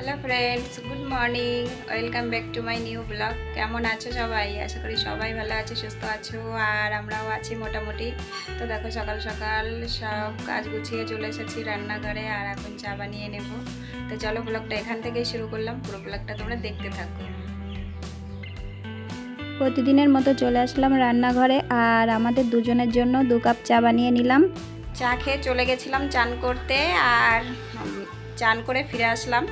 Hello friends, good morning, welcome back to my new blog. কেমন আছো সবাই? আশা করি সবাই ভালো আছে, সুস্থ আছো, আর আমরাও আছি মোটামুটি। তো দেখো সকাল সকাল সব কাজ গুছিয়ে চলে এসেছি রান্নাঘরে, আর এখন চা বানিয়ে নেব। তো চলো ব্লগটা এখান থেকেই শুরু করলাম, পুরো ব্লগটা তোমরা দেখতে থাকো। প্রতিদিনের মতো চলে আসলাম রান্নাঘরে, আর আমাদের দুজনের জন্য 2 কাপ চা বানিয়ে নিলাম। চা খেয়ে চলে গেছিলাম চান করতে, আর চান করে ফিরে আসলাম।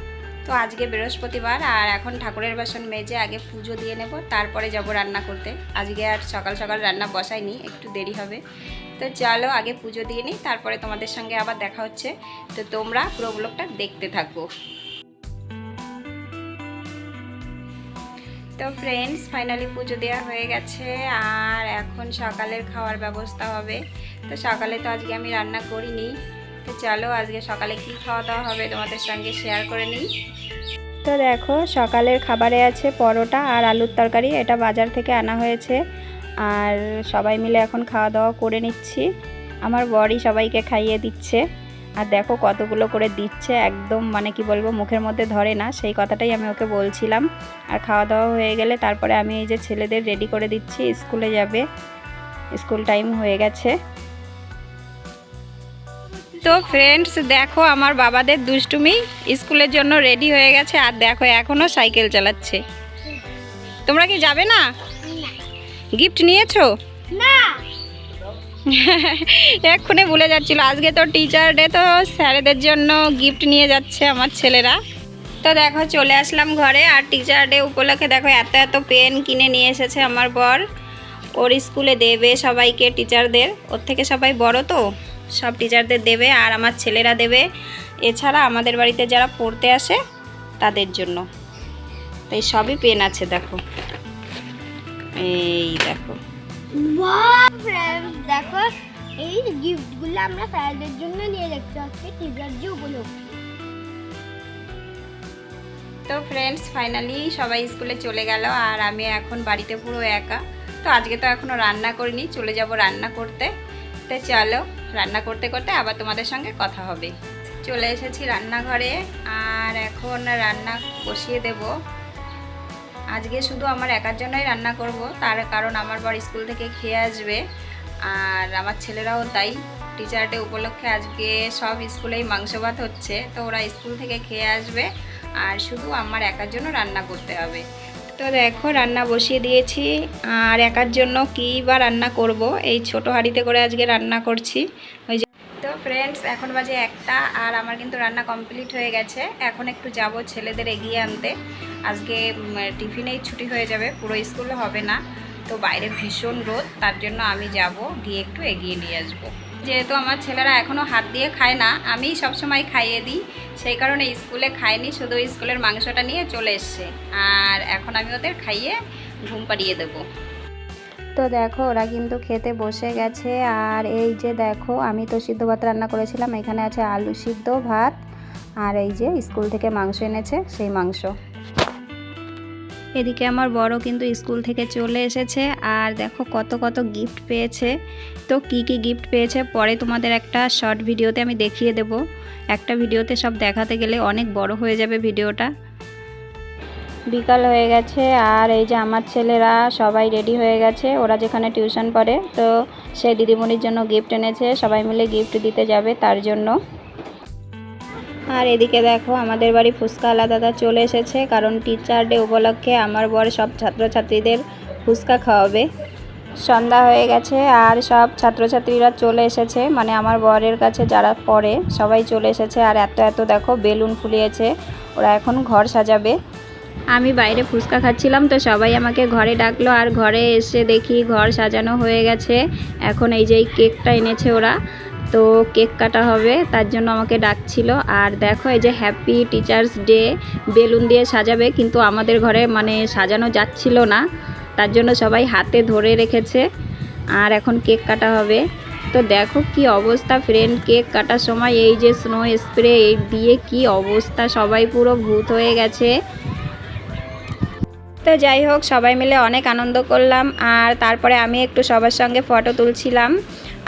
তো আজকে বৃহস্পতিবার, আর এখন ঠাকুরের বাসন মেজে আগে পুজো দিয়ে নেব, তারপরে যাব রান্না করতে। আজকে আর সকাল সকাল রান্না বসাইনি, একটু দেরি হবে। তো চলো আগে পুজো দিয়ে নিই, তারপরে তোমাদের সঙ্গে আবার দেখা হচ্ছে। তো তোমরা পুরো ব্লগটা দেখতে থাকো। তো ফ্রেন্ডস, ফাইনালি পুজো দেওয়া হয়ে গেছে, আর এখন সকালের খাওয়ার ব্যবস্থা হবে। তো সকালে তো আজকে আমি রান্না করিনি। তো চলো আজকে সকালে কি খাওয়া দাওয়া হবে তোমাদের সঙ্গে শেয়ার করে নিই। তো দেখো সকালের খাবারে আছে পরোটা আর আলুর তরকারি, এটা বাজার থেকে আনা হয়েছে। আর সবাই মিলে এখন খাওয়া দাওয়া করে নিচ্ছি। আমার বরই সবাইকে খাইয়ে দিচ্ছে, আর দেখো কতগুলো করে দিচ্ছে, একদম মানে কি বলবো, মুখের মধ্যে ধরে না, সেই কথাটাই আমি ওকে বলছিলাম। আর খাওয়া দাওয়া হয়ে গেলে তারপরে আমি এই যে ছেলেদের রেডি করে দিচ্ছি, স্কুলে যাবে, স্কুল টাইম হয়ে গেছে। তো ফ্রেন্ডস দেখো আমার বাবাদের দুষ্টুমি, স্কুলের জন্য রেডি হয়ে গেছে, আর দেখো এখনও সাইকেল চালাচ্ছে। তোমরা কি যাবে না? গিফট নিয়েছো? না, এক্ষুনি ভুলে যাচ্ছিল, আজকে তো টিচার ডে, তো স্যারেদের জন্য গিফট নিয়ে যাচ্ছে আমার ছেলেরা। তো দেখো চলে আসলাম ঘরে, আর টিচার ডে উপলক্ষে দেখো এত এত পেন কিনে নিয়ে এসেছে আমার বর। ওর স্কুলে দেবে সবাইকে, টিচারদের, ওর থেকে সবাই বড় তো, সব টিচারদের দেবে, আর আমার ছেলেরা দেবে, এছাড়া আমাদের বাড়িতে যারা পড়তে আসে তাদের জন্য। তাই সবই পেন আছে, দেখো এই দেখো। দেখো এই গিফটগুলো আমরা স্যারদের জন্য নিয়ে যাচ্ছি আজকে টিচার ডে উপলক্ষে। তো ফ্রেন্ডস ফাইনালি সবাই স্কুলে চলে গেল, আর আমি এখন বাড়িতে পুরো একা। তো আজকে তো এখনও রান্না করিনি, চলে যাব রান্না করতে। তো চলো রান্না করতে করতে আবার তোমাদের সঙ্গে কথা হবে। চলে এসেছি রান্নাঘরে, আর এখন রান্না বসিয়ে দেব। আজকে শুধু আমার একার জন্যই রান্না করব, তার কারণ আমার বর স্কুল থেকে খেয়ে আসবে, আর আমার ছেলেরাও তাই। টিচার ডে উপলক্ষে আজকে সব স্কুলেই মাংস ভাত হচ্ছে, তো ওরা স্কুল থেকে খেয়ে আসবে, আর শুধু আমার একার জন্য রান্না করতে হবে। তো দেখো রান্না বসিয়ে দিয়েছি, আর একার জন্য কী বা রান্না করব, এই ছোট হাঁড়িতে করে আজকে রান্না করছি। ওই যে তো ফ্রেন্ডস এখন বাজে 1টা, আর আমার কিন্তু রান্না কমপ্লিট হয়ে গেছে। এখন একটু যাব ছেলেদের এগিয়ে আনতে। আজকে টিফিনেই ছুটি হয়ে যাবে, পুরো স্কুলে হবে না। তো বাইরে ভীষণ রোদ, তার জন্য আমি যাব, গিয়ে একটু এগিয়ে নিয়ে আসবো। যেহেতু আমার ছেলেরা এখনও হাত দিয়ে খায় না, আমিই সবসময় খাইয়ে দিই, সেই কারণে স্কুলে খায়নি, শুধু স্কুলের মাংসটা নিয়ে চলে এসছে, আর এখন আমি ওদের খাইয়ে ঘুম পাড়িয়ে দেবো। তো দেখো ওরা কিন্তু খেতে বসে গেছে, আর এই যে দেখো আমি তো সিদ্ধ ভাত রান্না করেছিলাম, এখানে আছে আলু সিদ্ধ ভাত, আর এই যে স্কুল থেকে মাংস এনেছে, সেই মাংস। এদিকে আমার বড় কিন্তু স্কুল থেকে চলে এসেছে, আর দেখো কত কত গিফট পেয়েছে। তো কি কি গিফট পেয়েছে পরে তোমাদের একটা শর্ট ভিডিওতে আমি দেখিয়ে দেব। একটা ভিডিওতে সব দেখাতে গেলে অনেক বড় হয়ে যাবে ভিডিওটা। বিকাল হয়ে গেছে, আর এই যে আমার ছেলেরা সবাই রেডি হয়ে গেছে, ওরা যেখানে টিউশন পড়ে, তো সেই দিদিমণির জন্য গিফট এনেছে, সবাই মিলে গিফট দিতে যাবে তার জন্য। আর এদিকে দেখো আমাদের বাড়ি ফুচকা আলা দাদা চলে এসেছে, কারণ টিচার ডে উপলক্ষে আমার বর সব ছাত্রছাত্রীদের ফুচকা খাওয়াবে। সন্ধ্যা হয়ে গেছে, আর সব ছাত্রছাত্রীরা চলে এসেছে, মানে আমার বরের কাছে যারা পড়ে সবাই চলে এসেছে, আর এত এত দেখো বেলুন ফুলিয়েছে, ওরা এখন ঘর সাজাবে। আমি বাইরে ফুচকা খাচ্ছিলাম, তো সবাই আমাকে ঘরে ডাকলো, আর ঘরে এসে দেখি ঘর সাজানো হয়ে গেছে। এখন এই যে এই কেকটা এনেছে ওরা, তো কেক কাটা হবে, তার জন্য আমাকে ডাকছিল। আর দেখো এই যে হ্যাপি টিচার্স ডে বেলুন দিয়ে সাজাবে, কিন্তু আমাদের ঘরে মানে সাজানো যাচ্ছিল না, তার জন্য সবাই হাতে ধরে রেখেছে, আর এখন কেক কাটা হবে। তো দেখো কি অবস্থা ফ্রেন্ড, কেক কাটার সময় এই যে স্নো স্প্রে দিয়ে কি অবস্থা, সবাই পুরো ভূত হয়ে গেছে। তো যাই হোক সবাই মিলে অনেক আনন্দ করলাম, আর তারপরে আমি একটু সবার সঙ্গে ফটো তুলছিলাম,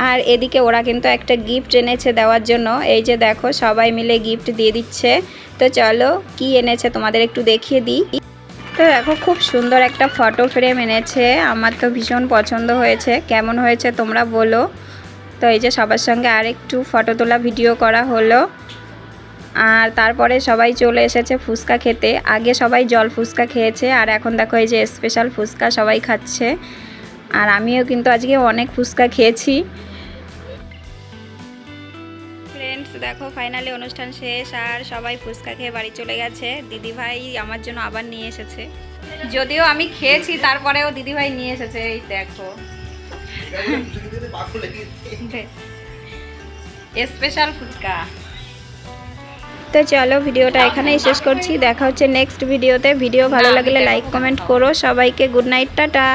আর এদিকে ওরা কিন্তু একটা গিফট এনেছে দেওয়ার জন্য, এই যে দেখো সবাই মিলে গিফট দিয়ে দিচ্ছে। তো চলো কি এনেছে তোমাদের একটু দেখিয়ে দিই। তো দেখো খুব সুন্দর একটা ফটো ফ্রেম এনেছে, আমার তো ভীষণ পছন্দ হয়েছে। কেমন হয়েছে তোমরা বলো। তো এই যে সবার সঙ্গে আর একটু ফটো তোলা ভিডিও করা হলো। আর তারপরে সবাই চলে এসেছে ফুচকা খেতে। আগে সবাই জল ফুচকা খেয়েছে আর এখন দেখো এই যে স্পেশাল ফুচকা সবাই খাচ্ছে। আর আমিও কিন্তু আজকে অনেক ফুচকা খেয়েছি। ফ্রেন্ডস দেখো ফাইনালি অনুষ্ঠান শেষ আর সবাই ফুচকা খেয়ে বাড়ি চলে গেছে। দিদিভাই আমার জন্য আবার নিয়ে এসেছে, যদিও আমি খেয়েছি তারপরেও দিদিভাই নিয়ে এসেছে। এই দেখো স্পেশাল ফুচকা। তো চলো ভিডিওটা এখানেই শেষ করছি, দেখা হচ্ছে নেক্সট ভিডিওতে। ভিডিও ভালো লাগলে লাইক কমেন্ট করো। সবাইকে গুড নাইট, টাটা।